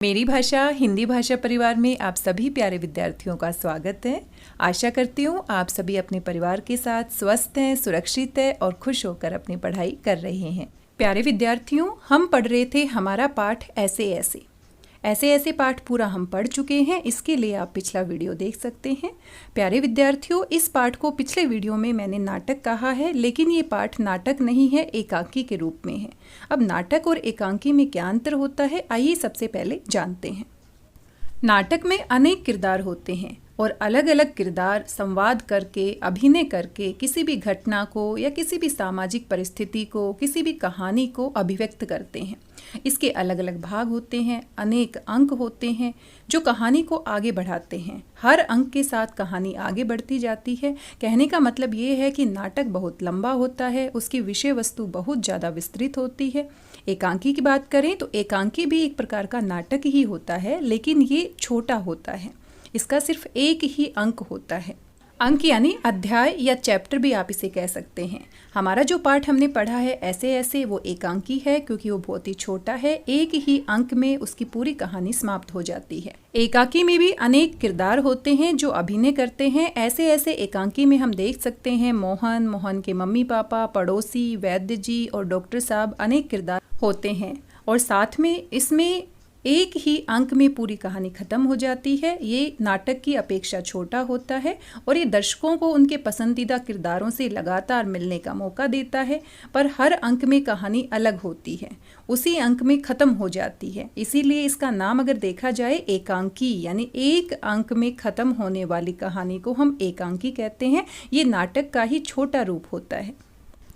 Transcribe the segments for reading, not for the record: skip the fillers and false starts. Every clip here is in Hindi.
मेरी भाषा हिंदी भाषा परिवार में आप सभी प्यारे विद्यार्थियों का स्वागत है। आशा करती हूँ आप सभी अपने परिवार के साथ स्वस्थ हैं, सुरक्षित हैं और खुश होकर अपनी पढ़ाई कर रहे हैं। प्यारे विद्यार्थियों, हम पढ़ रहे थे हमारा पाठ ऐसे ऐसे पाठ पूरा हम पढ़ चुके हैं। इसके लिए आप पिछला वीडियो देख सकते हैं। प्यारे विद्यार्थियों, इस पाठ को पिछले वीडियो में मैंने नाटक कहा है, लेकिन ये पाठ नाटक नहीं है, एकांकी के रूप में है। अब नाटक और एकांकी में क्या अंतर होता है, आइए सबसे पहले जानते हैं। नाटक में अनेक किरदार होते हैं और अलग अलग किरदार संवाद करके, अभिनय करके किसी भी घटना को या किसी भी सामाजिक परिस्थिति को, किसी भी कहानी को अभिव्यक्त करते हैं। इसके अलग अलग भाग होते हैं, अनेक अंक होते हैं जो कहानी को आगे बढ़ाते हैं। हर अंक के साथ कहानी आगे बढ़ती जाती है। कहने का मतलब ये है कि नाटक बहुत लंबा होता है, उसकी विषय वस्तु बहुत ज़्यादा विस्तृत होती है। एकांकी की बात करें तो एकांकी भी एक प्रकार का नाटक ही होता है, लेकिन ये छोटा होता है। इसका सिर्फ एक ही अंक होता है। अंक यानी अध्याय या चैप्टर भी आप इसे कह सकते हैं। हमारा जो पाठ हमने पढ़ा है ऐसे ऐसे, वो एकांकी है क्योंकि वो बहुत ही छोटा है। एक ही अंक में उसकी पूरी कहानी समाप्त हो जाती है। एकांकी में भी अनेक किरदार होते हैं जो अभिनय करते हैं। ऐसे ऐसे एकांकी में हम देख सकते हैं मोहन के मम्मी पापा, पड़ोसी, वैद्य जी और डॉक्टर साहब, अनेक किरदार होते हैं। और साथ में इसमें एक ही अंक में पूरी कहानी खत्म हो जाती है। ये नाटक की अपेक्षा छोटा होता है और ये दर्शकों को उनके पसंदीदा किरदारों से लगातार मिलने का मौका देता है, पर हर अंक में कहानी अलग होती है, उसी अंक में खत्म हो जाती है। इसीलिए इसका नाम अगर देखा जाए एकांकी, यानी एक अंक में खत्म होने वाली कहानी को हम एकांकी कहते हैं। ये नाटक का ही छोटा रूप होता है।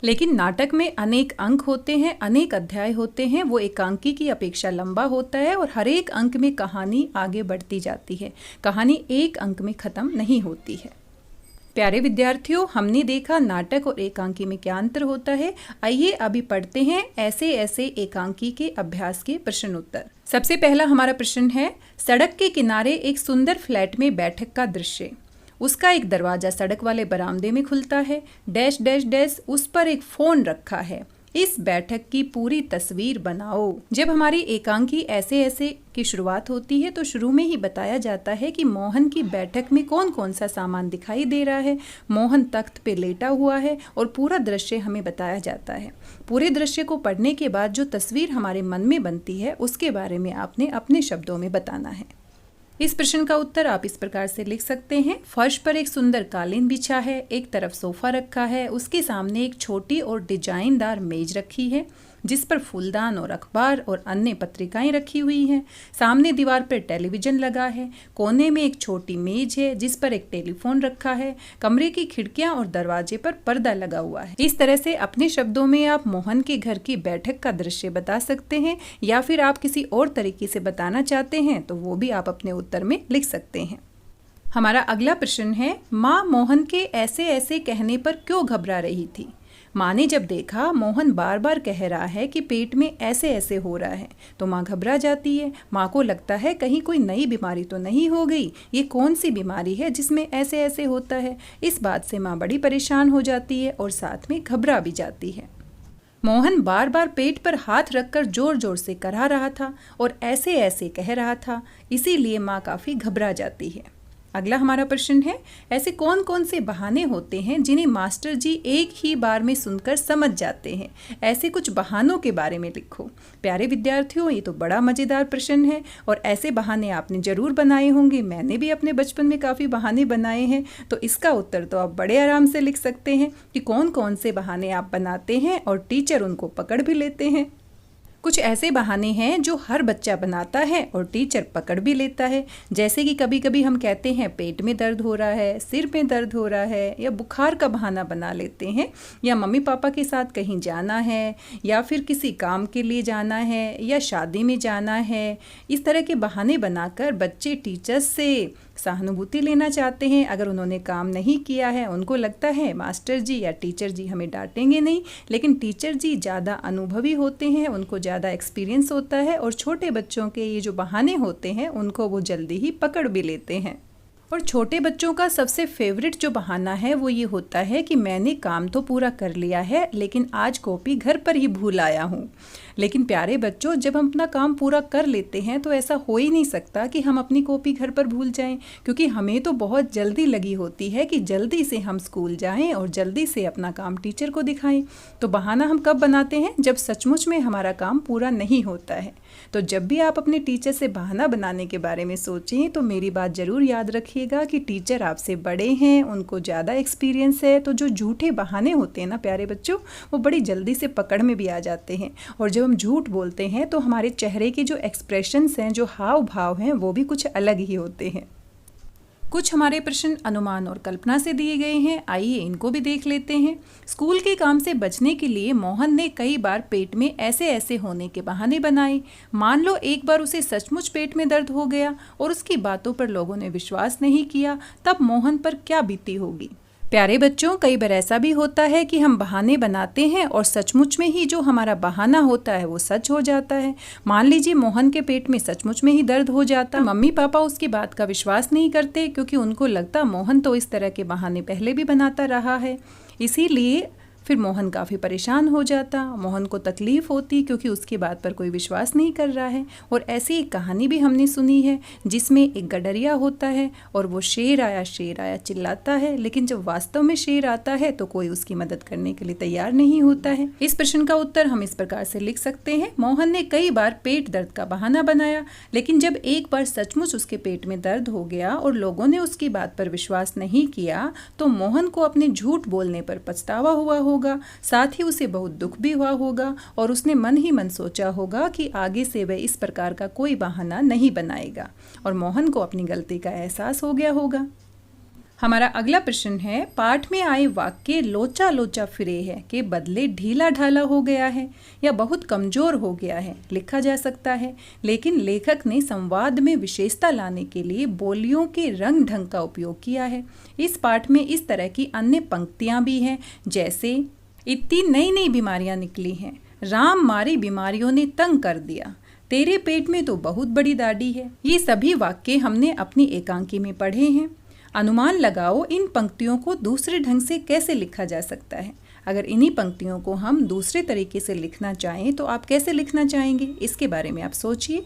लेकिन नाटक में अनेक अंक होते हैं, अनेक अध्याय होते हैं। वो एकांकी की अपेक्षा लंबा होता है और हर एक अंक में कहानी आगे बढ़ती जाती है। कहानी एक अंक में खत्म नहीं होती है। प्यारे विद्यार्थियों, हमने देखा नाटक और एकांकी में क्या अंतर होता है। आइए अभी पढ़ते हैं ऐसे ऐसे एकांकी के अभ्यास के प्रश्न उत्तर। सबसे पहला हमारा प्रश्न है, सड़क के किनारे एक सुंदर फ्लैट में बैठक का दृश्य। उसका एक दरवाजा सड़क वाले बरामदे में खुलता है। डैश डैश डैश, उस पर एक फोन रखा है। इस बैठक की पूरी तस्वीर बनाओ। जब हमारी एकांकी ऐसे ऐसे की शुरुआत होती है तो शुरू में ही बताया जाता है कि मोहन की बैठक में कौन कौन सा सामान दिखाई दे रहा है। मोहन तख्त पे लेटा हुआ है और पूरा दृश्य हमें बताया जाता है। पूरे दृश्य को पढ़ने के बाद जो तस्वीर हमारे मन में बनती है उसके बारे में आपने अपने शब्दों में बताना है। इस प्रश्न का उत्तर आप इस प्रकार से लिख सकते हैं। फर्श पर एक सुंदर कालीन बिछा है, एक तरफ सोफा रखा है, उसके सामने एक छोटी और डिजाइनदार मेज रखी है जिस पर फूलदान और अखबार और अन्य पत्रिकाएं रखी हुई हैं। सामने दीवार पर टेलीविजन लगा है। कोने में एक छोटी मेज है जिस पर एक टेलीफोन रखा है। कमरे की खिड़कियां और दरवाजे पर पर्दा लगा हुआ है। इस तरह से अपने शब्दों में आप मोहन के घर की बैठक का दृश्य बता सकते हैं, या फिर आप किसी और तरीके से बताना चाहते हैं तो वो भी आप अपने उत्तर में लिख सकते हैं। हमारा अगला प्रश्न है, माँ मोहन के ऐसे ऐसे कहने पर क्यों घबरा रही थी। माँ ने जब देखा मोहन बार बार कह रहा है कि पेट में ऐसे ऐसे हो रहा है तो माँ घबरा जाती है। माँ को लगता है कहीं कोई नई बीमारी तो नहीं हो गई, ये कौन सी बीमारी है जिसमें ऐसे ऐसे होता है। इस बात से माँ बड़ी परेशान हो जाती है और साथ में घबरा भी जाती है। मोहन बार बार पेट पर हाथ रखकर जोर जोर से करा रहा था और ऐसे ऐसे कह रहा था, इसीलिए माँ काफ़ी घबरा जाती है। अगला हमारा प्रश्न है, ऐसे कौन कौन से बहाने होते हैं जिन्हें मास्टर जी एक ही बार में सुनकर समझ जाते हैं। ऐसे कुछ बहानों के बारे में लिखो। प्यारे विद्यार्थियों, ये तो बड़ा मज़ेदार प्रश्न है और ऐसे बहाने आपने ज़रूर बनाए होंगे। मैंने भी अपने बचपन में काफ़ी बहाने बनाए हैं, तो इसका उत्तर तो आप बड़े आराम से लिख सकते हैं कि कौन कौन से बहाने आप बनाते हैं और टीचर उनको पकड़ भी लेते हैं। कुछ ऐसे बहाने हैं जो हर बच्चा बनाता है और टीचर पकड़ भी लेता है। जैसे कि कभी कभी हम कहते हैं पेट में दर्द हो रहा है, सिर में दर्द हो रहा है, या बुखार का बहाना बना लेते हैं, या मम्मी पापा के साथ कहीं जाना है, या फिर किसी काम के लिए जाना है, या शादी में जाना है। इस तरह के बहाने बनाकर बच्चे टीचर्स से सहानुभूति लेना चाहते हैं। अगर उन्होंने काम नहीं किया है, उनको लगता है मास्टर जी या टीचर जी हमें डांटेंगे नहीं, लेकिन टीचर जी ज़्यादा अनुभवी होते हैं, उनको ज़्यादा एक्सपीरियंस होता है और छोटे बच्चों के ये जो बहाने होते हैं उनको वो जल्दी ही पकड़ भी लेते हैं। और छोटे बच्चों का सबसे फेवरेट जो बहाना है वो ये होता है कि मैंने काम तो पूरा कर लिया है, लेकिन आज कॉपी घर पर ही भूल आया हूँ। लेकिन प्यारे बच्चों, जब हम अपना काम पूरा कर लेते हैं तो ऐसा हो ही नहीं सकता कि हम अपनी कॉपी घर पर भूल जाएं, क्योंकि हमें तो बहुत जल्दी लगी होती है कि जल्दी से हम स्कूल जाएं और जल्दी से अपना काम टीचर को दिखाएं। तो बहाना हम कब बनाते हैं? जब सचमुच में हमारा काम पूरा नहीं होता है। तो जब भी आप अपने टीचर से बहाना बनाने के बारे में सोचें तो मेरी बात ज़रूर याद रखिएगा कि टीचर आपसे बड़े हैं, उनको ज़्यादा एक्सपीरियंस है। तो जो झूठे बहाने होते हैं ना प्यारे बच्चों, वो बड़ी जल्दी से पकड़ में भी आ जाते हैं। और जब हम झूठ बोलते हैं तो हमारे चेहरे के जो एक्सप्रेशंस हैं, जो हाव भाव हैं, वो भी कुछ अलग ही होते हैं। कुछ हमारे प्रश्न अनुमान और कल्पना से दिए गए हैं, आइए इनको भी देख लेते हैं। स्कूल के काम से बचने के लिए मोहन ने कई बार पेट में ऐसे ऐसे होने के बहाने बनाए। मान लो एक बार उसे सचमुच पेट में दर्द हो गया और उसकी बातों पर लोगों ने विश्वास नहीं किया, तब मोहन पर क्या बीती होगी। प्यारे बच्चों, कई बार ऐसा भी होता है कि हम बहाने बनाते हैं और सचमुच में ही जो हमारा बहाना होता है वो सच हो जाता है। मान लीजिए मोहन के पेट में सचमुच में ही दर्द हो जाता, मम्मी पापा उसकी बात का विश्वास नहीं करते, क्योंकि उनको लगता मोहन तो इस तरह के बहाने पहले भी बनाता रहा है। इसीलिए फिर मोहन काफ़ी परेशान हो जाता, मोहन को तकलीफ होती क्योंकि उसकी बात पर कोई विश्वास नहीं कर रहा है। और ऐसी एक कहानी भी हमने सुनी है जिसमें एक गडरिया होता है और वो शेर आया चिल्लाता है, लेकिन जब वास्तव में शेर आता है तो कोई उसकी मदद करने के लिए तैयार नहीं होता है। इस प्रश्न का उत्तर हम इस प्रकार से लिख सकते हैं, मोहन ने कई बार पेट दर्द का बहाना बनाया, लेकिन जब एक बार सचमुच उसके पेट में दर्द हो गया और लोगों ने उसकी बात पर विश्वास नहीं किया तो मोहन को अपने झूठ बोलने पर पछतावा हुआ होगा, साथ ही उसे बहुत दुख भी हुआ होगा और उसने मन ही मन सोचा होगा कि आगे से वह इस प्रकार का कोई बहाना नहीं बनाएगा और मोहन को अपनी गलती का एहसास हो गया होगा। हमारा अगला प्रश्न है, पाठ में आए वाक्य लोचा लोचा फिरे है के बदले ढीला ढाला हो गया है या बहुत कमजोर हो गया है लिखा जा सकता है, लेकिन लेखक ने संवाद में विशेषता लाने के लिए बोलियों के रंग ढंग का उपयोग किया है। इस पाठ में इस तरह की अन्य पंक्तियां भी हैं, जैसे इतनी नई नई बीमारियां निकली हैं, राम मारी बीमारियों ने तंग कर दिया, तेरे पेट में तो बहुत बड़ी दाढ़ी है। ये सभी वाक्य हमने अपनी एकांकी में पढ़े हैं। अनुमान लगाओ इन पंक्तियों को दूसरे ढंग से कैसे लिखा जा सकता है। अगर इन्हीं पंक्तियों को हम दूसरे तरीके से लिखना चाहें तो आप कैसे लिखना चाहेंगे, इसके बारे में आप सोचिए।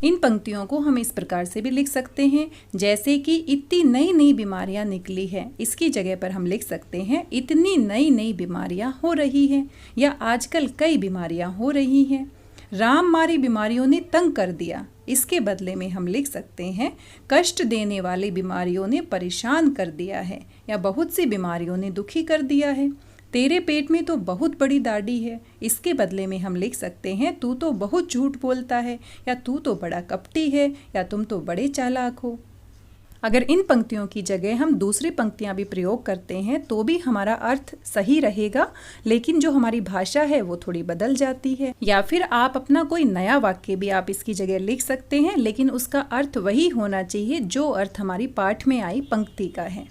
इन पंक्तियों को हम इस प्रकार से भी लिख सकते हैं, जैसे कि इतनी नई नई बीमारियां निकली है, इसकी जगह पर हम लिख सकते हैं इतनी नई नई बीमारियां हो रही हैं, या आजकल कई बीमारियां हो रही हैं। राम मारी बीमारियों ने तंग कर दिया, इसके बदले में हम लिख सकते हैं कष्ट देने वाली बीमारियों ने परेशान कर दिया है, या बहुत सी बीमारियों ने दुखी कर दिया है। तेरे पेट में तो बहुत बड़ी दाढ़ी है, इसके बदले में हम लिख सकते हैं तू तो बहुत झूठ बोलता है, या तू तो बड़ा कपटी है, या तुम तो बड़े चालाक हो। अगर इन पंक्तियों की जगह हम दूसरी पंक्तियां भी प्रयोग करते हैं तो भी हमारा अर्थ सही रहेगा, लेकिन जो हमारी भाषा है वो थोड़ी बदल जाती है। या फिर आप अपना कोई नया वाक्य भी आप इसकी जगह लिख सकते हैं, लेकिन उसका अर्थ वही होना चाहिए जो अर्थ हमारी पाठ में आई पंक्ति का है।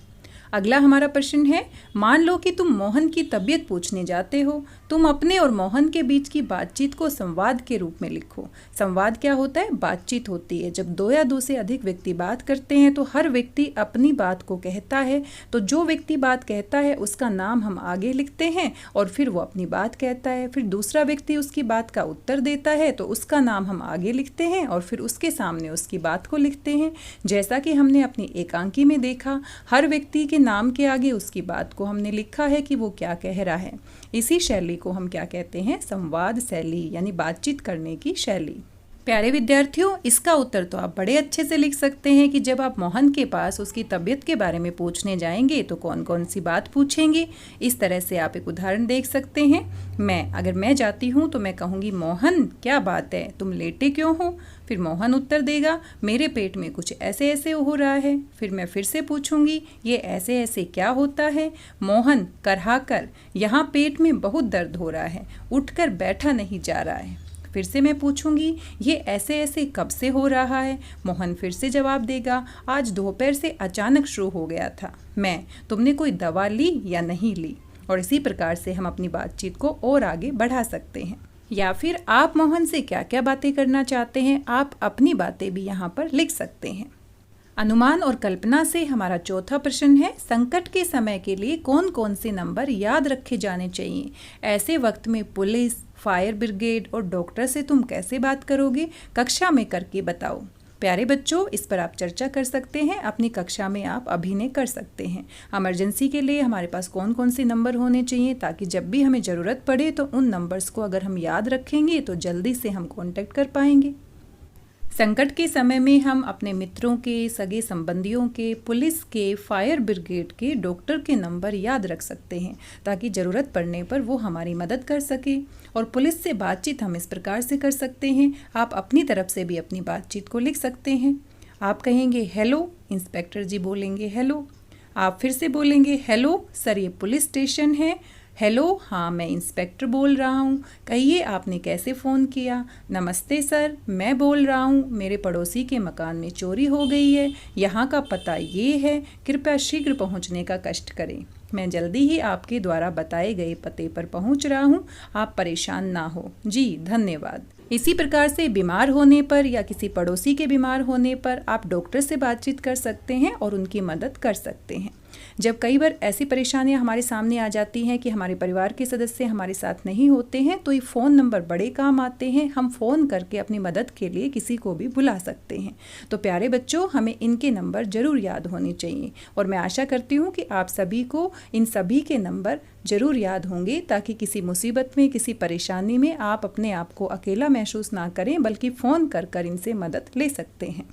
अगला हमारा प्रश्न है, मान लो कि तुम मोहन की तबीयत पूछने जाते हो। तुम अपने और मोहन के बीच की बातचीत को संवाद के रूप में लिखो। संवाद क्या होता है? बातचीत होती है। जब दो या दो से अधिक व्यक्ति बात करते हैं तो हर व्यक्ति अपनी बात को कहता है, तो जो व्यक्ति बात कहता है उसका नाम हम आगे लिखते हैं और फिर वो अपनी बात कहता है। फिर दूसरा व्यक्ति उसकी बात का उत्तर देता है तो उसका नाम हम आगे लिखते हैं और फिर उसके सामने उसकी बात को लिखते हैं। जैसा कि हमने अपनी एकांकी में देखा, हर व्यक्ति के नाम के आगे उसकी बात को हमने लिखा है कि वो क्या कह रहा है। इसी शैली को हम क्या कहते हैं? संवाद शैली, यानी बातचीत करने की शैली। प्यारे विद्यार्थियों, इसका उत्तर तो आप बड़े अच्छे से लिख सकते हैं कि जब आप मोहन के पास उसकी तबीयत के बारे में पूछने जाएंगे तो कौन कौन सी बात पूछेंगे। इस तरह से आप एक उदाहरण देख सकते हैं। अगर मैं जाती हूँ तो मैं कहूँगी, मोहन क्या बात है, तुम लेटे क्यों हो? फिर मोहन उत्तर देगा, मेरे पेट में कुछ ऐसे ऐसे हो रहा है। फिर मैं फिर से पूछूंगी, ये ऐसे ऐसे क्या होता है? मोहन करहा कर, यहाँ पेट में बहुत दर्द हो रहा है, उठकर बैठा नहीं जा रहा है। फिर से मैं पूछूंगी, ये ऐसे ऐसे कब से हो रहा है? मोहन फिर से जवाब देगा, आज दोपहर से अचानक शुरू हो गया था। तुमने कोई दवा ली या नहीं ली? और इसी प्रकार से हम अपनी बातचीत को और आगे बढ़ा सकते हैं। या फिर आप मोहन से क्या क्या बातें करना चाहते हैं, आप अपनी बातें भी यहाँ पर लिख सकते हैं। अनुमान और कल्पना से हमारा चौथा प्रश्न है, संकट के समय के लिए कौन कौन से नंबर याद रखे जाने चाहिए? ऐसे वक्त में पुलिस, फायर ब्रिगेड और डॉक्टर से तुम कैसे बात करोगे? कक्षा में करके बताओ। प्यारे बच्चों, इस पर आप चर्चा कर सकते हैं, अपनी कक्षा में आप अभिनय कर सकते हैं। इमरजेंसी के लिए हमारे पास कौन कौन से नंबर होने चाहिए, ताकि जब भी हमें ज़रूरत पड़े तो उन नंबर्स को अगर हम याद रखेंगे तो जल्दी से हम कांटेक्ट कर पाएंगे। संकट के समय में हम अपने मित्रों के, सगे संबंधियों के, पुलिस के, फायर ब्रिगेड के, डॉक्टर के नंबर याद रख सकते हैं, ताकि ज़रूरत पड़ने पर वो हमारी मदद कर सके। और पुलिस से बातचीत हम इस प्रकार से कर सकते हैं, आप अपनी तरफ से भी अपनी बातचीत को लिख सकते हैं। आप कहेंगे हेलो, इंस्पेक्टर जी बोलेंगे हेलो। आप फिर से बोलेंगे हेलो सर, ये पुलिस स्टेशन है। हेलो, हाँ मैं इंस्पेक्टर बोल रहा हूँ, कहिए आपने कैसे फ़ोन किया? नमस्ते सर, मैं बोल रहा हूँ, मेरे पड़ोसी के मकान में चोरी हो गई है, यहाँ का पता ये है, कृपया शीघ्र पहुँचने का कष्ट करें। मैं जल्दी ही आपके द्वारा बताए गए पते पर पहुँच रहा हूँ, आप परेशान ना हो। जी धन्यवाद। इसी प्रकार से बीमार होने पर या किसी पड़ोसी के बीमार होने पर आप डॉक्टर से बातचीत कर सकते हैं और उनकी मदद कर सकते हैं। जब कई बार ऐसी परेशानियां हमारे सामने आ जाती हैं कि हमारे परिवार के सदस्य हमारे साथ नहीं होते हैं, तो ये फ़ोन नंबर बड़े काम आते हैं। हम फ़ोन करके अपनी मदद के लिए किसी को भी बुला सकते हैं। तो प्यारे बच्चों, हमें इनके नंबर ज़रूर याद होने चाहिए और मैं आशा करती हूँ कि आप सभी को इन सभी के नंबर ज़रूर याद होंगे, ताकि किसी मुसीबत में, किसी परेशानी में आप अपने आप को अकेला महसूस ना करें, बल्कि फ़ोन कर कर इनसे मदद ले सकते हैं।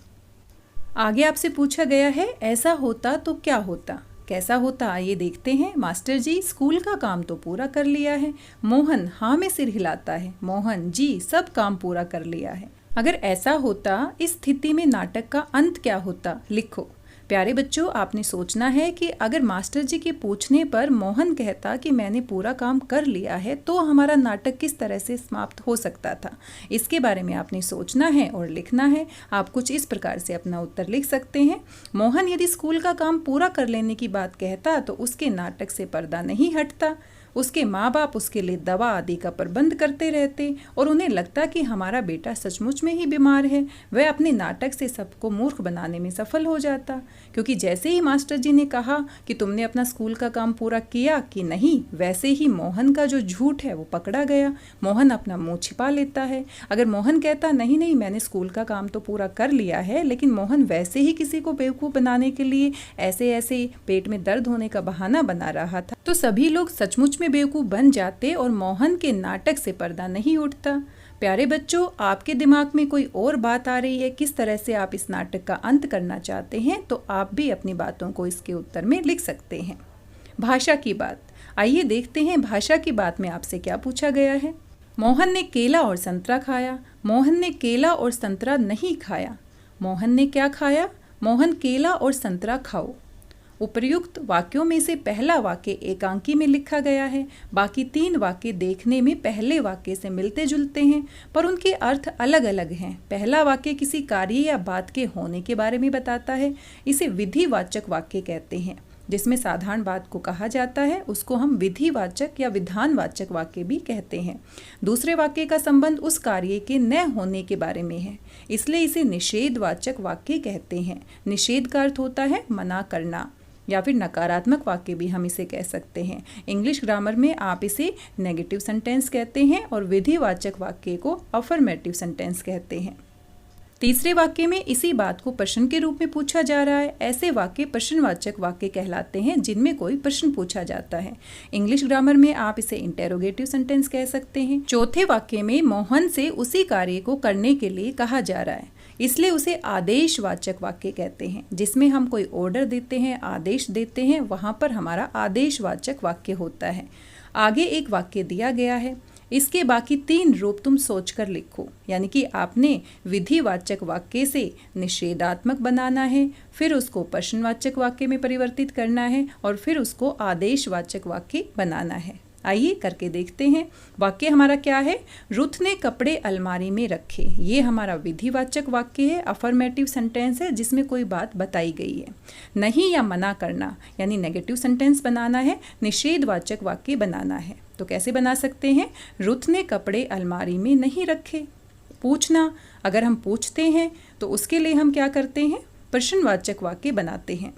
आगे आपसे पूछा गया है, ऐसा होता तो क्या होता? कैसा होता आइए देखते हैं। मास्टर जी, स्कूल का काम तो पूरा कर लिया है। मोहन हाँ में सिर हिलाता है। मोहन जी, सब काम पूरा कर लिया है। अगर ऐसा होता, इस स्थिति में नाटक का अंत क्या होता? लिखो। प्यारे बच्चों, आपने सोचना है कि अगर मास्टर जी के पूछने पर मोहन कहता कि मैंने पूरा काम कर लिया है, तो हमारा नाटक किस तरह से समाप्त हो सकता था। इसके बारे में आपने सोचना है और लिखना है। आप कुछ इस प्रकार से अपना उत्तर लिख सकते हैं। मोहन यदि स्कूल का काम पूरा कर लेने की बात कहता तो उसके नाटक से पर्दा नहीं हटता। उसके माँ बाप उसके लिए दवा आदि का प्रबंध करते रहते और उन्हें लगता कि हमारा बेटा सचमुच में ही बीमार है। वह अपने नाटक से सबको मूर्ख बनाने में सफल हो जाता, क्योंकि जैसे ही मास्टर जी ने कहा कि तुमने अपना स्कूल का काम पूरा किया कि नहीं, वैसे ही मोहन का जो झूठ है वो पकड़ा गया। मोहन अपना मुंह छिपा लेता है। अगर मोहन कहता नहीं नहीं मैंने स्कूल का काम तो पूरा कर लिया है, लेकिन मोहन वैसे ही किसी को बेवकूफ़ बनाने के लिए ऐसे ऐसे पेट में दर्द होने का बहाना बना रहा था, तो सभी लोग सचमुच में बेवकूफ़ बन जाते और मोहन के नाटक से पर्दा नहीं उठता। प्यारे बच्चों, आपके दिमाग में कोई और बात आ रही है, किस तरह से आप इस नाटक का अंत करना चाहते हैं, तो आप भी अपनी बातों को इसके उत्तर में लिख सकते हैं। भाषा की बात, आइए देखते हैं भाषा की बात में आपसे क्या पूछा गया है। मोहन ने केला और संतरा खाया। मोहन ने केला और संतरा नहीं खाया। मोहन ने क्या खाया? मोहन केला और संतरा खाओ। उपर्युक्त वाक्यों में से पहला वाक्य एकांकी में लिखा गया है। बाकी 3 वाक्य देखने में पहले वाक्य से मिलते जुलते हैं, पर उनके अर्थ अलग अलग हैं। पहला वाक्य किसी कार्य या बात के होने के बारे में बताता है। इसे विधिवाचक वाक्य कहते हैं। जिसमें साधारण बात को कहा जाता है उसको हम विधिवाचक या विधानवाचक वाक्य भी कहते हैं। दूसरे वाक्य का संबंध उस कार्य के न होने के बारे में है, इसलिए इसे निषेधवाचक वाक्य कहते हैं। निषेध का अर्थ होता है मना करना, या फिर नकारात्मक वाक्य भी हम इसे कह सकते हैं। इंग्लिश ग्रामर में आप इसे नेगेटिव सेंटेंस कहते हैं और विधिवाचक वाक्य को अफर्मेटिव सेंटेंस कहते हैं। तीसरे वाक्य में इसी बात को प्रश्न के रूप में पूछा जा रहा है। ऐसे वाक्य प्रश्नवाचक वाक्य कहलाते हैं जिनमें कोई प्रश्न पूछा जाता है। इंग्लिश ग्रामर में आप इसे इंटेरोगेटिव सेंटेंस कह सकते हैं। चौथे वाक्य में मोहन से उसी कार्य को करने के लिए कहा जा रहा है, इसलिए उसे आदेशवाचक वाक्य कहते हैं। जिसमें हम कोई ऑर्डर देते हैं, आदेश देते हैं, वहाँ पर हमारा आदेशवाचक वाक्य होता है। आगे एक वाक्य दिया गया है, इसके बाकी 3 रूप तुम सोचकर लिखो। यानी कि आपने विधिवाचक वाक्य से निषेधात्मक बनाना है, फिर उसको प्रश्नवाचक वाक्य में परिवर्तित करना है और फिर उसको आदेशवाचक वाक्य बनाना है। आइए करके देखते हैं। वाक्य हमारा क्या है? रुथ ने कपड़े अलमारी में रखे। ये हमारा विधिवाचक वाक्य है, अफर्मेटिव सेंटेंस है जिसमें कोई बात बताई गई है। नहीं या मना करना यानी नेगेटिव सेंटेंस बनाना है, निषेधवाचक वाक्य बनाना है। तो कैसे बना सकते हैं? रुथ ने कपड़े अलमारी में नहीं रखे। पूछना, अगर हम पूछते हैं तो उसके लिए हम क्या करते हैं? प्रश्नवाचक वाक्य बनाते हैं।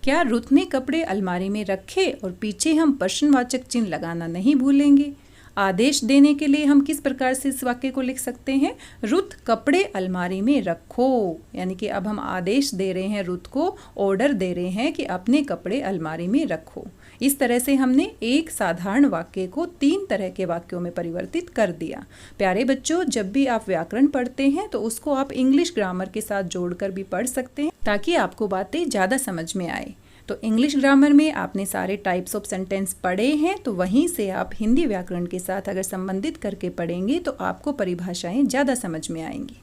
क्या रुत ने कपड़े अलमारी में रखे और पीछे हम प्रश्नवाचक चिन्ह लगाना नहीं भूलेंगे। आदेश देने के लिए हम किस प्रकार से इस वाक्य को लिख सकते हैं, रुत कपड़े अलमारी में रखो। यानी कि अब हम आदेश दे रहे हैं, रुत को ऑर्डर दे रहे हैं कि अपने कपड़े अलमारी में रखो। इस तरह से हमने एक साधारण वाक्य को 3 तरह के वाक्यों में परिवर्तित कर दिया। प्यारे बच्चों, जब भी आप व्याकरण पढ़ते हैं तो उसको आप इंग्लिश ग्रामर के साथ जोड़कर भी पढ़ सकते हैं ताकि आपको बातें ज़्यादा समझ में आए। तो इंग्लिश ग्रामर में आपने सारे टाइप्स ऑफ सेंटेंस पढ़े हैं, तो वहीं से आप हिंदी व्याकरण के साथ अगर संबंधित करके पढ़ेंगे तो आपको परिभाषाएं ज़्यादा समझ में आएंगी।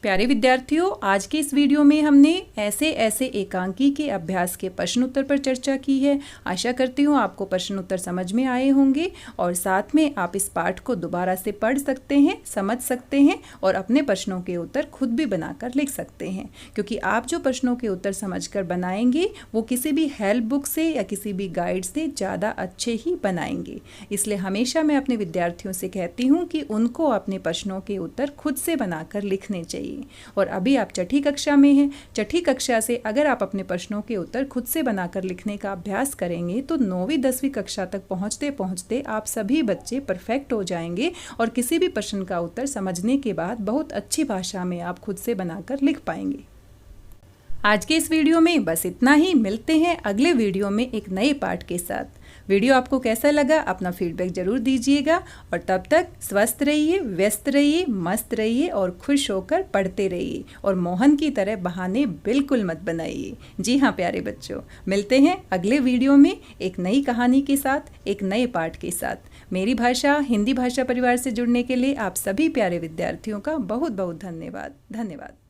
प्यारे विद्यार्थियों, आज के इस वीडियो में हमने ऐसे एकांकी के अभ्यास के प्रश्न उत्तर पर चर्चा की है। आशा करती हूँ आपको प्रश्न उत्तर समझ में आए होंगे और साथ में आप इस पाठ को दोबारा से पढ़ सकते हैं, समझ सकते हैं और अपने प्रश्नों के उत्तर खुद भी बनाकर लिख सकते हैं। क्योंकि आप जो प्रश्नों के उत्तर समझकर बनाएंगे वो किसी भी हेल्प बुक से या किसी भी गाइड से ज़्यादा अच्छे ही बनाएंगे। इसलिए हमेशा मैं अपने विद्यार्थियों से कहती हूँ कि उनको अपने प्रश्नों के उत्तर खुद से बनाकर लिखने चाहिए। और अभी आप छठी कक्षा में हैं, छठी कक्षा से अगर आप अपने प्रश्नों के उत्तर खुद से बनाकर लिखने का अभ्यास करेंगे तो 9वीं 10वीं कक्षा तक पहुंचते पहुंचते आप सभी बच्चे परफेक्ट हो जाएंगे और किसी भी प्रश्न का उत्तर समझने के बाद बहुत अच्छी भाषा में आप खुद से बनाकर लिख पाएंगे। आज के इस वीडियो में बस इतना ही। मिलते हैं अगले वीडियो में एक नए पाठ के साथ। वीडियो आपको कैसा लगा अपना फीडबैक जरूर दीजिएगा और तब तक स्वस्थ रहिए, व्यस्त रहिए, मस्त रहिए और खुश होकर पढ़ते रहिए और मोहन की तरह बहाने बिल्कुल मत बनाइए। जी हाँ प्यारे बच्चों, मिलते हैं अगले वीडियो में एक नई कहानी के साथ, एक नए पाठ के साथ। मेरी भाषा हिंदी भाषा परिवार से जुड़ने के लिए आप सभी प्यारे विद्यार्थियों का बहुत बहुत धन्यवाद।